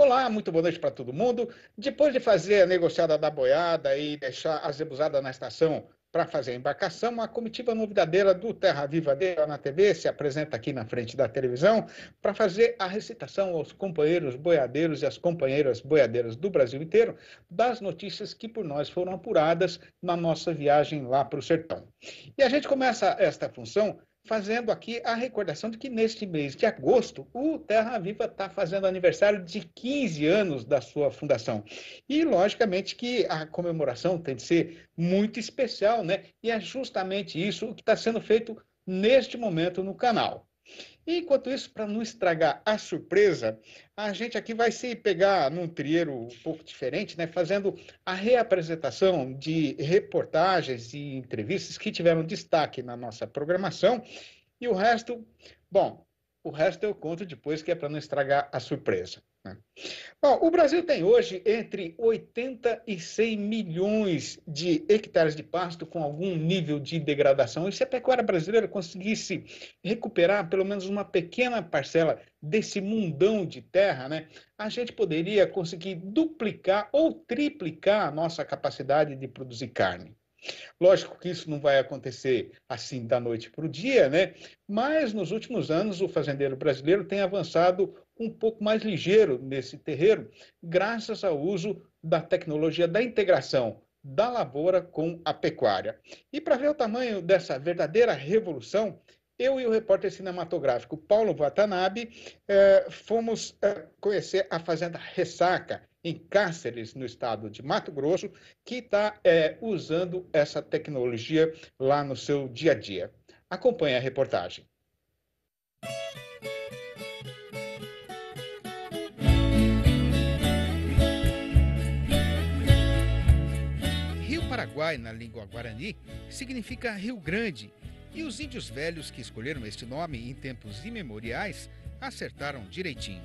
Olá, muito boa noite para todo mundo. Depois de fazer a negociada da boiada e deixar a zebusada na estação para fazer a embarcação, a comitiva novidadeira do Terra Viva dele na TV se apresenta aqui na frente da televisão para fazer a recitação aos companheiros boiadeiros e às companheiras boiadeiras do Brasil inteiro das notícias que por nós foram apuradas na nossa viagem lá para o sertão. E a gente começa esta função fazendo aqui a recordação de que neste mês de agosto o Terra Viva está fazendo aniversário de 15 anos da sua fundação. E, logicamente, que a comemoração tem de ser muito especial, né? E é justamente isso que está sendo feito neste momento no canal. E, enquanto isso, para não estragar a surpresa, a gente aqui vai se pegar num trieiro um pouco diferente, né? Fazendo a reapresentação de reportagens e entrevistas que tiveram destaque na nossa programação. E o resto, bom, o resto eu conto depois, que é para não estragar a surpresa, né? Bom, o Brasil tem hoje entre 80 e 100 milhões de hectares de pasto com algum nível de degradação. E se a pecuária brasileira conseguisse recuperar pelo menos uma pequena parcela desse mundão de terra, né, a gente poderia conseguir duplicar ou triplicar a nossa capacidade de produzir carne. Lógico que isso não vai acontecer assim da noite para o dia, né? Mas nos últimos anos o fazendeiro brasileiro tem avançado um pouco mais ligeiro nesse terreiro, graças ao uso da tecnologia da integração da lavoura com a pecuária. E para ver o tamanho dessa verdadeira revolução, eu e o repórter cinematográfico Paulo Watanabe fomos conhecer a fazenda Ressaca, em Cáceres, no estado de Mato Grosso, que está usando essa tecnologia lá no seu dia a dia. Acompanhe a reportagem. Rio Paraguai, na língua guarani, significa Rio Grande, e os índios velhos que escolheram este nome em tempos imemoriais acertaram direitinho.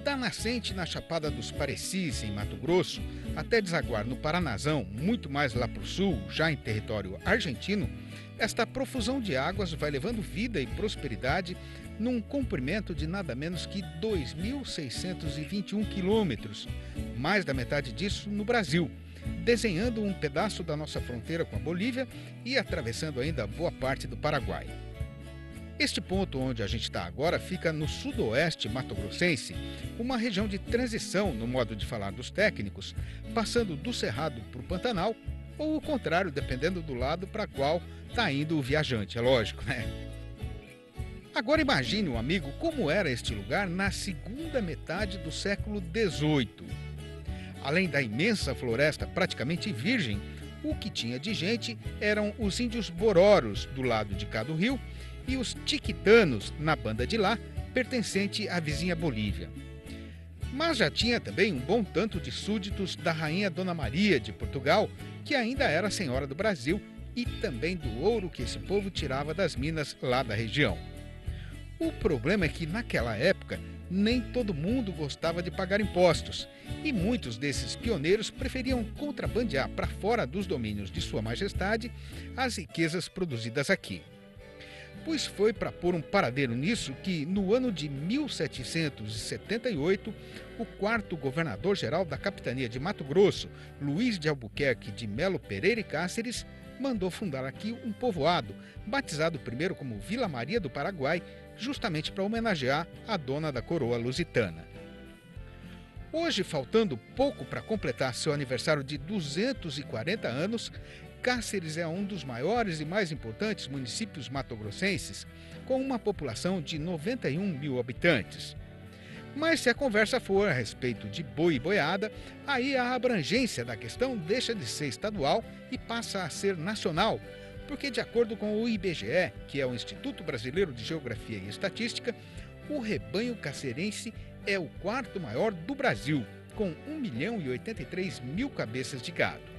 Da nascente na Chapada dos Parecis, em Mato Grosso, até desaguar no Paranazão, muito mais lá para o sul, já em território argentino, esta profusão de águas vai levando vida e prosperidade num comprimento de nada menos que 2.621 quilômetros, mais da metade disso no Brasil, desenhando um pedaço da nossa fronteira com a Bolívia e atravessando ainda boa parte do Paraguai. Este ponto onde a gente está agora fica no sudoeste mato-grossense, uma região de transição no modo de falar dos técnicos, passando do Cerrado para o Pantanal, ou o contrário, dependendo do lado para qual está indo o viajante, é lógico, né? Agora imagine, um amigo, como era este lugar na segunda metade do século XVIII. Além da imensa floresta praticamente virgem, o que tinha de gente eram os índios bororos do lado de cá do rio e os tiquitanos na banda de lá, pertencente à vizinha Bolívia. Mas já tinha também um bom tanto de súditos da rainha Dona Maria de Portugal, que ainda era senhora do Brasil, e também do ouro que esse povo tirava das minas lá da região. O problema é que naquela época nem todo mundo gostava de pagar impostos, e muitos desses pioneiros preferiam contrabandear para fora dos domínios de Sua Majestade as riquezas produzidas aqui. Pois foi para pôr um paradeiro nisso que, no ano de 1778, o quarto governador-geral da capitania de Mato Grosso, Luiz de Albuquerque de Melo Pereira e Cáceres, mandou fundar aqui um povoado, batizado primeiro como Vila Maria do Paraguai, justamente para homenagear a dona da coroa lusitana. Hoje, faltando pouco para completar seu aniversário de 240 anos, Cáceres é um dos maiores e mais importantes municípios matogrossenses, com uma população de 91 mil habitantes. Mas se a conversa for a respeito de boi e boiada, aí a abrangência da questão deixa de ser estadual e passa a ser nacional, porque, de acordo com o IBGE, que é o Instituto Brasileiro de Geografia e Estatística, o rebanho cacerense é o quarto maior do Brasil, com 1.083.000 cabeças de gado.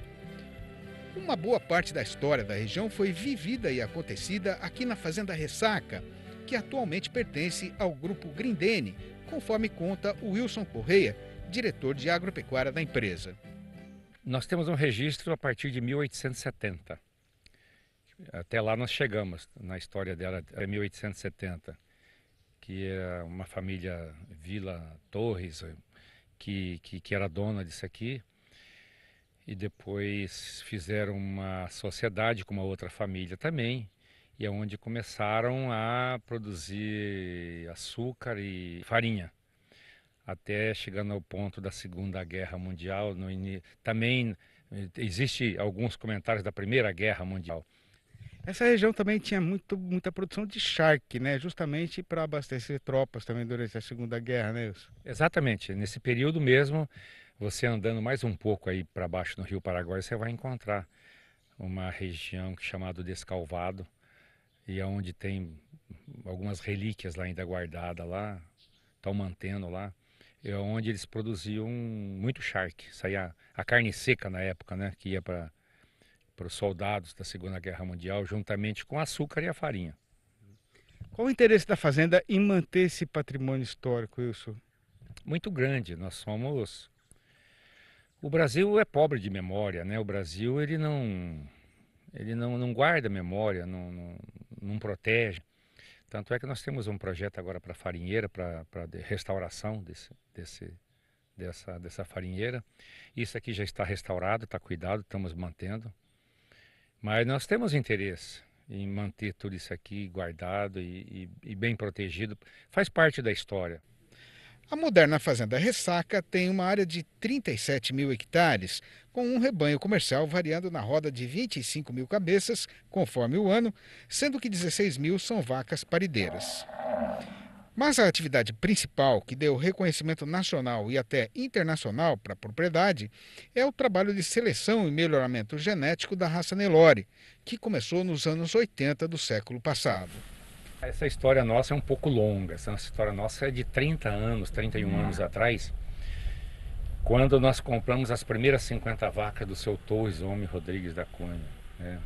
Uma boa parte da história da região foi vivida e acontecida aqui na Fazenda Ressaca, que atualmente pertence ao grupo Grindene, conforme conta o Wilson Correia, diretor de agropecuária da empresa. Nós temos um registro a partir de 1870. Até lá nós chegamos, na história dela, até 1870, que é uma família Vila Torres, que era dona disso aqui. E depois fizeram uma sociedade com uma outra família também, e é onde começaram a produzir açúcar e farinha, até chegando ao ponto da Segunda Guerra Mundial. Também existe alguns comentários da Primeira Guerra Mundial. Essa região também tinha muita produção de charque, né? Justamente para abastecer tropas também durante a Segunda Guerra, né, Wilson? Exatamente, nesse período mesmo, você andando mais um pouco aí para baixo no Rio Paraguai, você vai encontrar uma região chamada Descalvado, e é onde tem algumas relíquias lá ainda guardadas lá, estão mantendo lá. É onde eles produziam muito charque, saía a carne seca na época, né, que ia para os soldados da Segunda Guerra Mundial, juntamente com o açúcar e a farinha. Qual o interesse da fazenda em manter esse patrimônio histórico, Wilson? Muito grande. Nós somos... O Brasil é pobre de memória, né? O Brasil ele não guarda memória, não protege. Tanto é que nós temos um projeto agora para farinheira, para restauração dessa farinheira. Isso aqui já está restaurado, está cuidado, estamos mantendo. Mas nós temos interesse em manter tudo isso aqui guardado e bem protegido. Faz parte da história. A moderna Fazenda Ressaca tem uma área de 37 mil hectares, com um rebanho comercial variando na roda de 25 mil cabeças, conforme o ano, sendo que 16 mil são vacas parideiras. Mas a atividade principal, que deu reconhecimento nacional e até internacional para a propriedade, é o trabalho de seleção e melhoramento genético da raça Nelore, que começou nos anos 80 do século passado. Essa história nossa é um pouco longa. Essa história nossa é de 30 anos, 31 anos atrás, quando nós compramos as primeiras 50 vacas do seu Torres Homem Rodrigues da Cunha, né?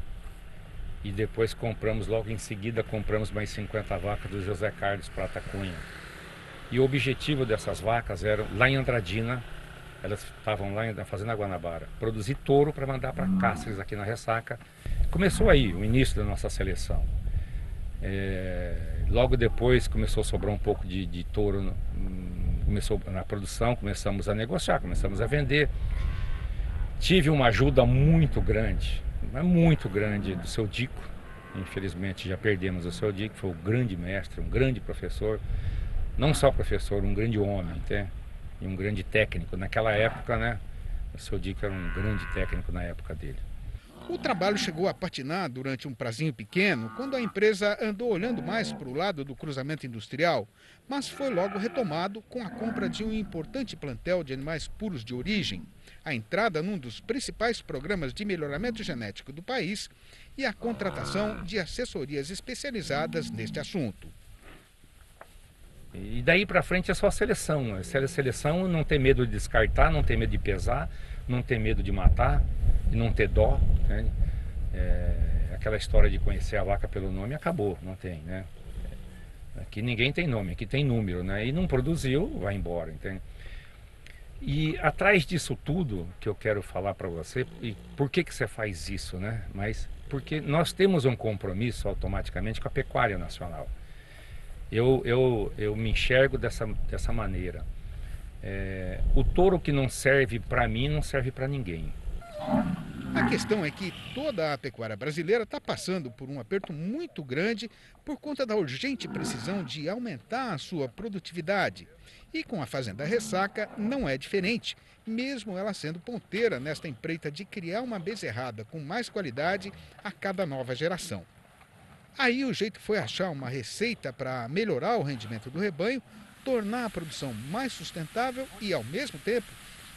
E depois compramos, logo em seguida, compramos mais 50 vacas do José Carlos Prata Cunha. E o objetivo dessas vacas era, lá em Andradina, elas estavam lá na Fazenda Guanabara, produzir touro para mandar para Cáceres aqui na Ressaca. Começou aí o início da nossa seleção. Logo depois começou a sobrar um pouco de touro, começou na produção, começamos a negociar, começamos a vender. Tive uma ajuda muito grande do seu Dico. Infelizmente já perdemos o seu Dico, foi um grande mestre, um grande professor, não só professor, um grande homem, né? E um grande técnico. Naquela época, né, o seu Dico era um grande técnico na época dele. O trabalho chegou a patinar durante um prazinho pequeno, quando a empresa andou olhando mais para o lado do cruzamento industrial, mas foi logo retomado com a compra de um importante plantel de animais puros de origem, a entrada num dos principais programas de melhoramento genético do país e a contratação de assessorias especializadas neste assunto. E daí para frente é só seleção. A seleção, não ter medo de descartar, não ter medo de pesar, não ter medo de matar e não ter dó, né? Aquela história de conhecer a vaca pelo nome acabou, não tem, né? Aqui ninguém tem nome, aqui tem número, né? E não produziu, vai embora, entende? E atrás disso tudo que eu quero falar para você, e por que você faz isso, né? Mas porque nós temos um compromisso automaticamente com a pecuária nacional. Eu me enxergo dessa maneira. O touro que não serve para mim não serve para ninguém. A questão é que toda a pecuária brasileira está passando por um aperto muito grande por conta da urgente precisão de aumentar a sua produtividade. E com a Fazenda Ressaca não é diferente, mesmo ela sendo ponteira nesta empreita de criar uma bezerrada com mais qualidade a cada nova geração. Aí o jeito foi achar uma receita para melhorar o rendimento do rebanho, tornar a produção mais sustentável e, ao mesmo tempo,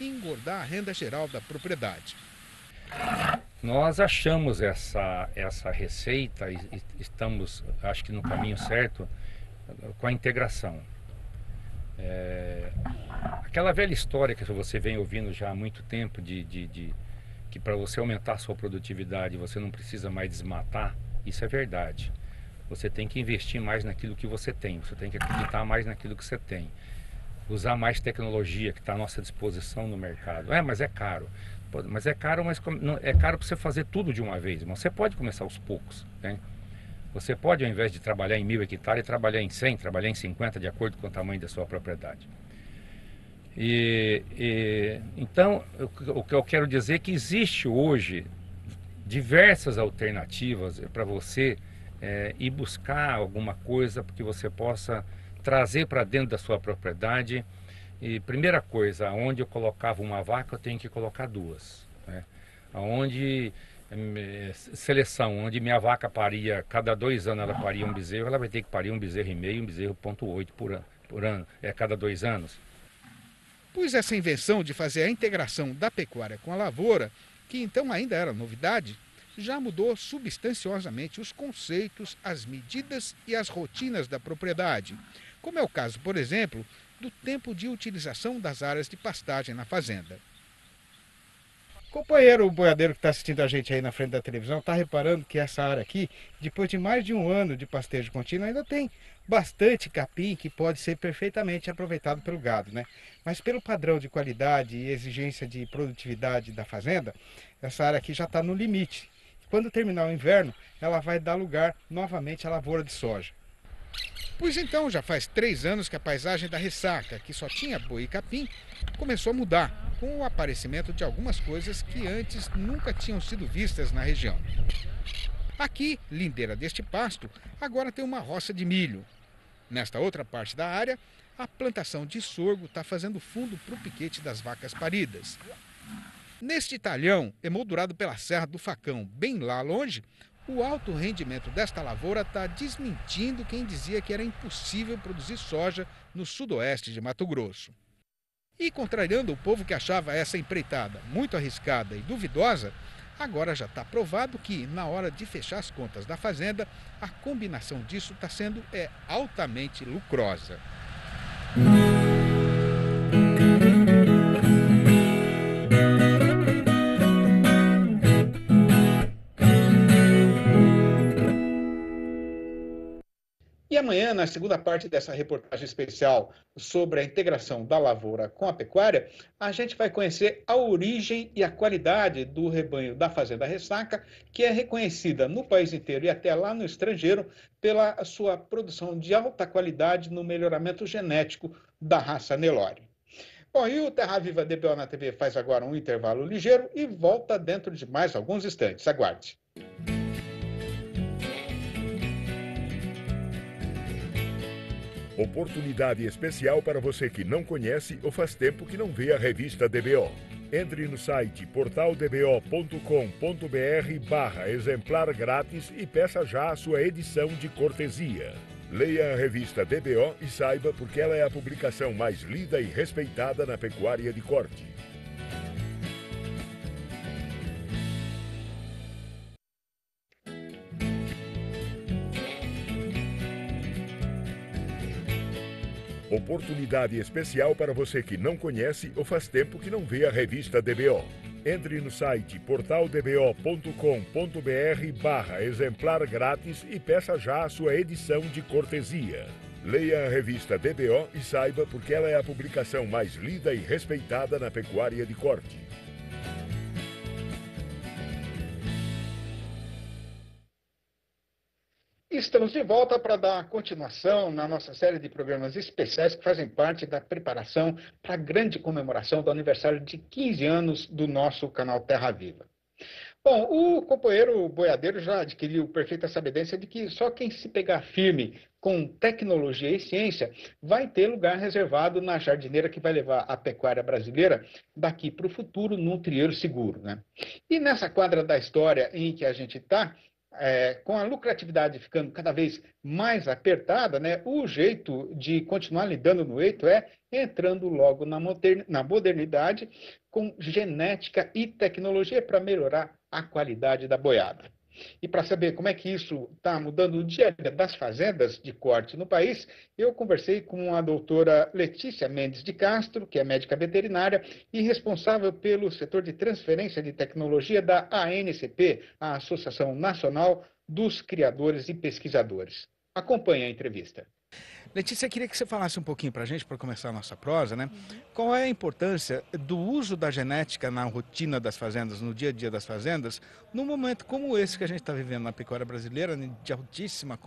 engordar a renda geral da propriedade. Nós achamos essa receita e estamos, acho que no caminho certo, com a integração. Aquela velha história que você vem ouvindo já há muito tempo, que para você aumentar a sua produtividade você não precisa mais desmatar, isso é verdade. Você tem que investir mais naquilo que você tem, você tem que acreditar mais naquilo que você tem. Usar mais tecnologia que está à nossa disposição no mercado. Mas é caro. Mas é caro, é caro para você fazer tudo de uma vez, irmão. Você pode começar aos poucos, né? Você pode, ao invés de trabalhar em 1000 hectares, trabalhar em 100, trabalhar em 50, de acordo com o tamanho da sua propriedade. Então, o que eu quero dizer é que existe hoje diversas alternativas para você ir buscar alguma coisa que você possa trazer para dentro da sua propriedade. E primeira coisa, onde eu colocava uma vaca, eu tenho que colocar duas, né? Onde seleção, onde minha vaca paria, cada 2 anos ela paria um bezerro, ela vai ter que parir um bezerro e meio, um bezerro 0,8 por ano, cada 2 anos. Pois essa invenção de fazer a integração da pecuária com a lavoura, que então ainda era novidade, já mudou substanciosamente os conceitos, as medidas e as rotinas da propriedade, como é o caso, por exemplo, do tempo de utilização das áreas de pastagem na fazenda. Companheiro boiadeiro que está assistindo a gente aí na frente da televisão, está reparando que essa área aqui, depois de mais de 1 ano de pastejo contínuo, ainda tem bastante capim que pode ser perfeitamente aproveitado pelo gado, né? Mas pelo padrão de qualidade e exigência de produtividade da fazenda, essa área aqui já está no limite. Quando terminar o inverno, ela vai dar lugar novamente à lavoura de soja. Pois então, já faz 3 anos que a paisagem da Ressaca, que só tinha boi e capim, começou a mudar, com o aparecimento de algumas coisas que antes nunca tinham sido vistas na região. Aqui, lindeira deste pasto, agora tem uma roça de milho. Nesta outra parte da área, a plantação de sorgo está fazendo fundo para o piquete das vacas paridas. Neste talhão, emoldurado pela Serra do Facão, bem lá longe, o alto rendimento desta lavoura está desmentindo quem dizia que era impossível produzir soja no sudoeste de Mato Grosso. E contrariando o povo que achava essa empreitada muito arriscada e duvidosa, agora já está provado que, na hora de fechar as contas da fazenda, a combinação disso está sendo altamente lucrosa. E amanhã, na segunda parte dessa reportagem especial sobre a integração da lavoura com a pecuária, a gente vai conhecer a origem e a qualidade do rebanho da Fazenda Ressaca, que é reconhecida no país inteiro e até lá no estrangeiro pela sua produção de alta qualidade no melhoramento genético da raça Nelore. Bom, e o Terra Viva DBO na TV faz agora um intervalo ligeiro e volta dentro de mais alguns instantes. Aguarde. Oportunidade especial para você que não conhece ou faz tempo que não vê a revista DBO. Entre no site portaldbo.com.br/exemplar grátis e peça já a sua edição de cortesia. Leia a revista DBO e saiba porque ela é a publicação mais lida e respeitada na pecuária de corte. Oportunidade especial para você que não conhece ou faz tempo que não vê a revista DBO. Entre no site portaldbo.com.br/exemplar grátis e peça já a sua edição de cortesia. Leia a revista DBO e saiba porque ela é a publicação mais lida e respeitada na pecuária de corte. Estamos de volta para dar continuação na nossa série de programas especiais que fazem parte da preparação para a grande comemoração do aniversário de 15 anos do nosso canal Terra Viva. Bom, o companheiro boiadeiro já adquiriu perfeita sabedência de que só quem se pegar firme com tecnologia e ciência vai ter lugar reservado na jardineira que vai levar a pecuária brasileira daqui para o futuro num trilheiro seguro, né? E nessa quadra da história em que a gente está, com a lucratividade ficando cada vez mais apertada, né, o jeito de continuar lidando no eito é entrando logo na modernidade com genética e tecnologia para melhorar a qualidade da boiada. E para saber como é que isso está mudando o dia a dia das fazendas de corte no país, eu conversei com a doutora Letícia Mendes de Castro, que é médica veterinária e responsável pelo setor de transferência de tecnologia da ANCP, a Associação Nacional dos Criadores e Pesquisadores. Acompanhe a entrevista. Letícia, eu queria que você falasse um pouquinho para a gente, para começar a nossa prosa, né? Qual é a importância do uso da genética na rotina das fazendas, no dia a dia das fazendas, num momento como esse que a gente está vivendo na pecuária brasileira, né, de altíssima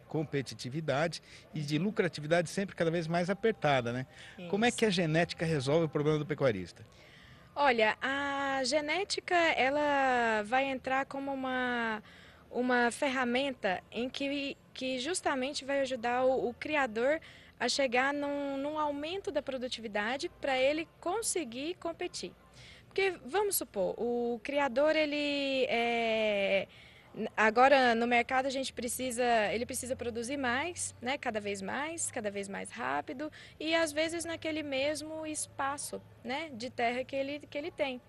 competitividade e de lucratividade sempre cada vez mais apertada, né? Como é que a genética resolve o problema do pecuarista? Olha, a genética ela vai entrar como uma ferramenta em que justamente vai ajudar o criador a chegar num aumento da produtividade para ele conseguir competir. Porque, vamos supor, o criador, agora no mercado ele precisa produzir mais, né? Cada vez mais rápido e às vezes naquele mesmo espaço, né, de terra que ele tem.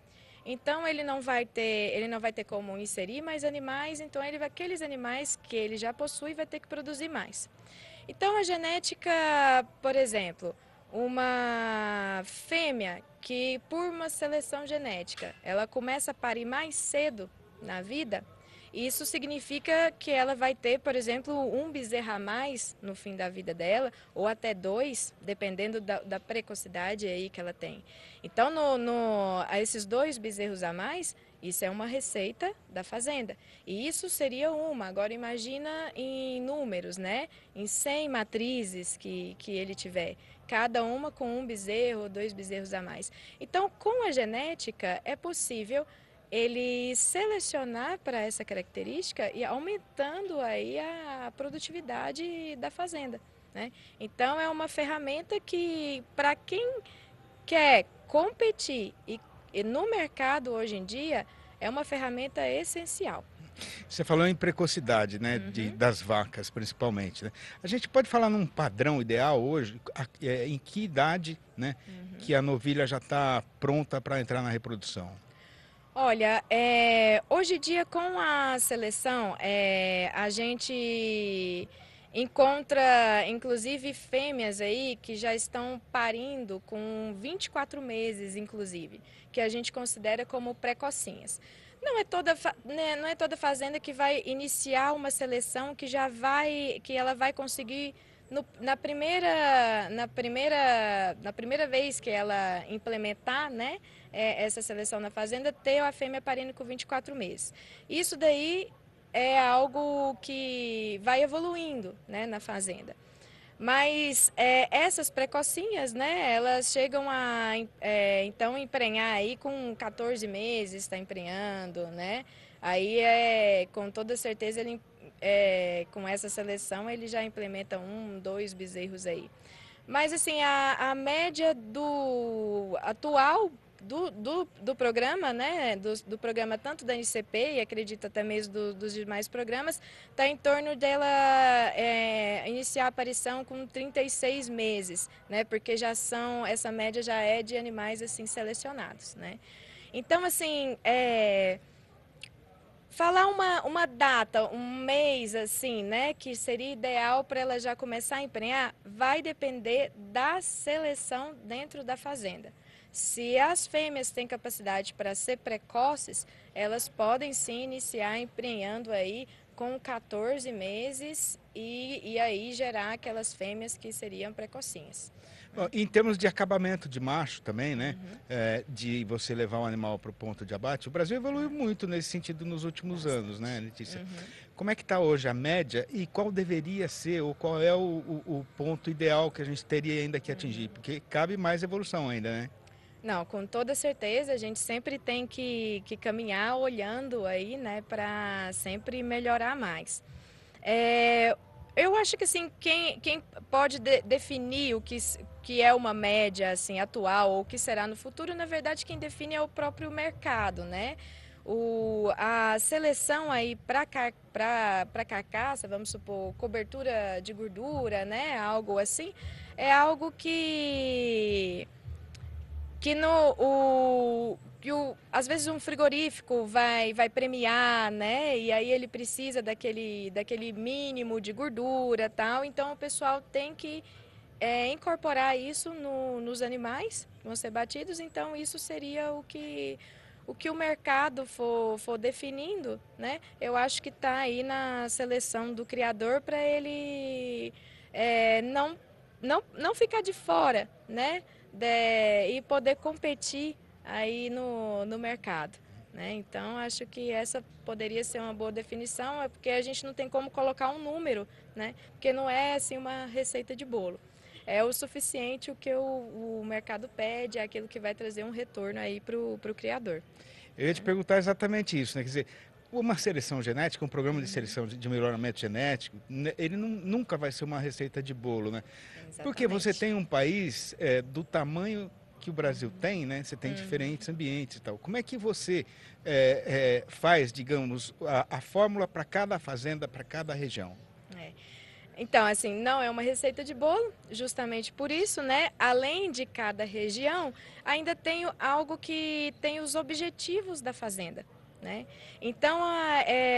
Então ele não vai ter como inserir mais animais, então aqueles animais que ele já possui vai ter que produzir mais. Então a genética, por exemplo, uma fêmea que por uma seleção genética, ela começa a parir mais cedo na vida, isso significa que ela vai ter, por exemplo, um bezerro a mais no fim da vida dela, ou até dois, dependendo da precocidade aí que ela tem. Então, a esses 2 bezerros a mais, isso é uma receita da fazenda. E isso seria uma. Agora, imagina em números, né? Em 100 matrizes que ele tiver, cada uma com 1 bezerro, 2 bezerros a mais. Então, com a genética, é possível ele selecionar para essa característica e aumentando aí a produtividade da fazenda, né? Então é uma ferramenta que para quem quer competir e no mercado hoje em dia é uma ferramenta essencial. Você falou em precocidade, né, das vacas principalmente, né? A gente pode falar num padrão ideal hoje, em que idade, né, que a novilha já está pronta para entrar na reprodução? Olha, hoje em dia com a seleção, a gente encontra inclusive fêmeas aí que já estão parindo com 24 meses, inclusive, que a gente considera como precocinhas. Né, não é toda fazenda que vai iniciar uma seleção que ela vai conseguir na primeira vez que ela implementar, né, essa seleção na fazenda, ter a fêmea parindo com 24 meses. Isso daí é algo que vai evoluindo, né, na fazenda. Mas essas precocinhas, né, elas chegam a então emprenhar aí com 14 meses, está emprenhando, né? Aí com toda certeza com essa seleção ele já implementa 1, 2 bezerros aí. Mas assim, a média do atual do programa, né, do programa tanto da NCP e acredito até mesmo dos demais programas, está em torno dela iniciar a aparição com 36 meses, né, porque essa média já é de animais assim selecionados, né. Então, assim, falar uma data, um mês assim, né, que seria ideal para ela já começar a emprenhar, vai depender da seleção dentro da fazenda. Se as fêmeas têm capacidade para ser precoces, elas podem sim iniciar emprenhando aí com 14 meses e aí gerar aquelas fêmeas que seriam precocinhas. Bom, em termos de acabamento de macho também, né? De você levar um animal para o ponto de abate, o Brasil evoluiu muito nesse sentido nos últimos anos, né, Letícia? Como é que está hoje a média e qual deveria ser ou qual é o ponto ideal que a gente teria ainda que atingir? Porque cabe mais evolução ainda, né? Não, com toda certeza, a gente sempre tem que caminhar olhando aí, né, para sempre melhorar mais. Eu acho que assim, quem pode definir o que é uma média assim, atual ou o que será no futuro, na verdade quem define é o próprio mercado, né? A seleção aí para carcaça, vamos supor, cobertura de gordura, né? Algo assim, é algo que às vezes um frigorífico vai premiar, né? E aí ele precisa daquele mínimo de gordura, tal. Então o pessoal tem que incorporar isso nos animais que vão ser batidos. Então isso seria o que o mercado for definindo, né? Eu acho que está aí na seleção do criador para ele não ficar de fora, né? E poder competir aí no mercado. Né? Então, acho que essa poderia ser uma boa definição, é porque a gente não tem como colocar um número, né? Porque não é assim uma receita de bolo. É o suficiente o que o mercado pede, é aquilo que vai trazer um retorno aí para o criador. Eu ia te perguntar exatamente isso, né? Quer dizer, uma seleção genética, um programa de seleção de melhoramento genético, ele nunca vai ser uma receita de bolo, né? Exatamente. Porque você tem um país do tamanho que o Brasil tem, né? Você tem diferentes ambientes e tal. Como é que você faz, digamos, a fórmula para cada fazenda, para cada região? Então, assim, não é uma receita de bolo, justamente por isso, né? Além de cada região, ainda tem algo que tem os objetivos da fazenda, né? Então,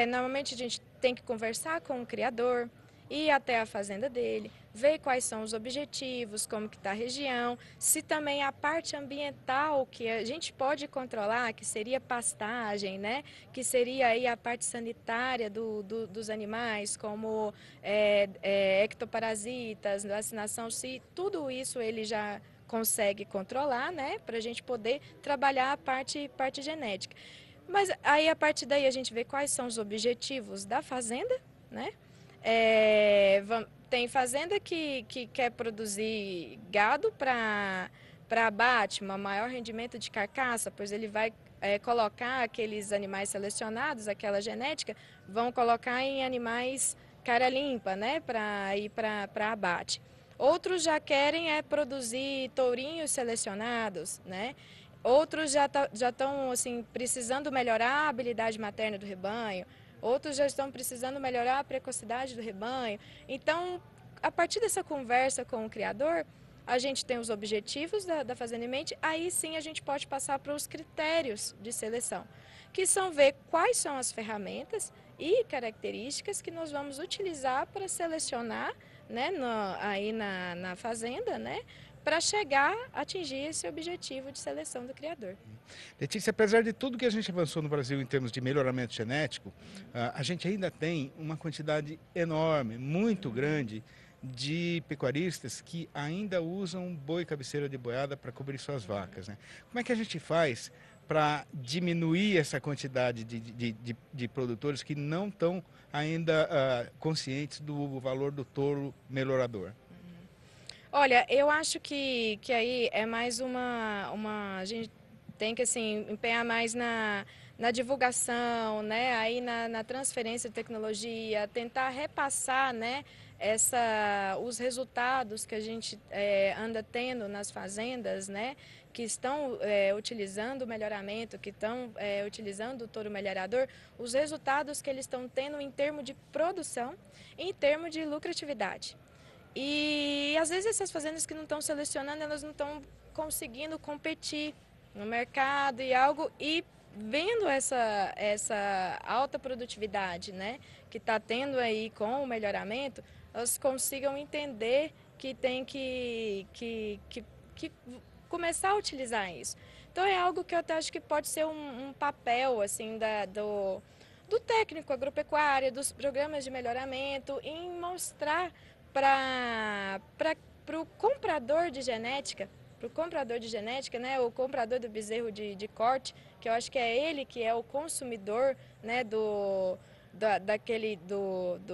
normalmente a gente tem que conversar com o criador, ir até a fazenda dele, ver quais são os objetivos, como que está a região, se também a parte ambiental que a gente pode controlar, que seria pastagem, né? Que seria aí a parte sanitária dos animais, como ectoparasitas, vacinação, se tudo isso ele já consegue controlar, né? Para a gente poder trabalhar a parte genética. Mas aí a partir daí a gente vê quais são os objetivos da fazenda, né? Tem fazenda que quer produzir gado para abate, um maior rendimento de carcaça, pois ele vai colocar aqueles animais selecionados, aquela genética, vão colocar em animais cara limpa, né, para ir para abate. Outros já querem produzir tourinhos selecionados, né? Outros já estão assim, precisando melhorar a habilidade materna do rebanho. Outros já estão precisando melhorar a precocidade do rebanho. Então, a partir dessa conversa com o criador, a gente tem os objetivos da Fazenda em mente, aí sim a gente pode passar para os critérios de seleção, que são ver quais são as ferramentas e características que nós vamos utilizar para selecionar, né, aí na fazenda, né, para chegar a atingir esse objetivo de seleção do criador. Letícia, apesar de tudo que a gente avançou no Brasil em termos de melhoramento genético, a gente ainda tem uma quantidade enorme, muito grande, de pecuaristas que ainda usam boi cabeceira de boiada para cobrir suas vacas, né? Como é que a gente faz para diminuir essa quantidade de produtores que não estão ainda conscientes do valor do touro melhorador? Olha, eu acho que aí é mais a gente tem que assim, empenhar mais na divulgação, né? Aí na transferência de tecnologia, tentar repassar, né? Os resultados que a gente anda tendo nas fazendas, né? Que estão utilizando o melhoramento, que estão utilizando o touro melhorador, os resultados que eles estão tendo em termos de produção e em termos de lucratividade. E às vezes essas fazendas que não estão selecionando, elas não estão conseguindo competir no mercado e vendo essa alta produtividade, né, que está tendo aí com o melhoramento, elas consigam entender que tem que começar a utilizar isso. Então é algo que eu até acho que pode ser um papel assim do técnico agropecuário, dos programas de melhoramento, em mostrar para o comprador de genética, né, o comprador do bezerro de corte, que eu acho que é ele que é o consumidor, né, do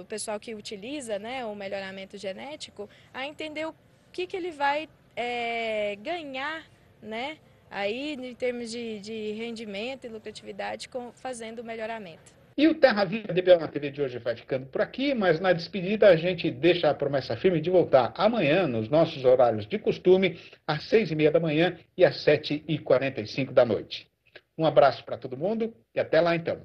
pessoal que utiliza, né, o melhoramento genético, a entender o que ele vai ganhar, né, aí em termos de rendimento e lucratividade fazendo o melhoramento. E o Terra Viva DBO na TV de hoje vai ficando por aqui, mas na despedida a gente deixa a promessa firme de voltar amanhã, nos nossos horários de costume, às 6h30 da manhã e às 7h45 da noite. Um abraço para todo mundo e até lá então.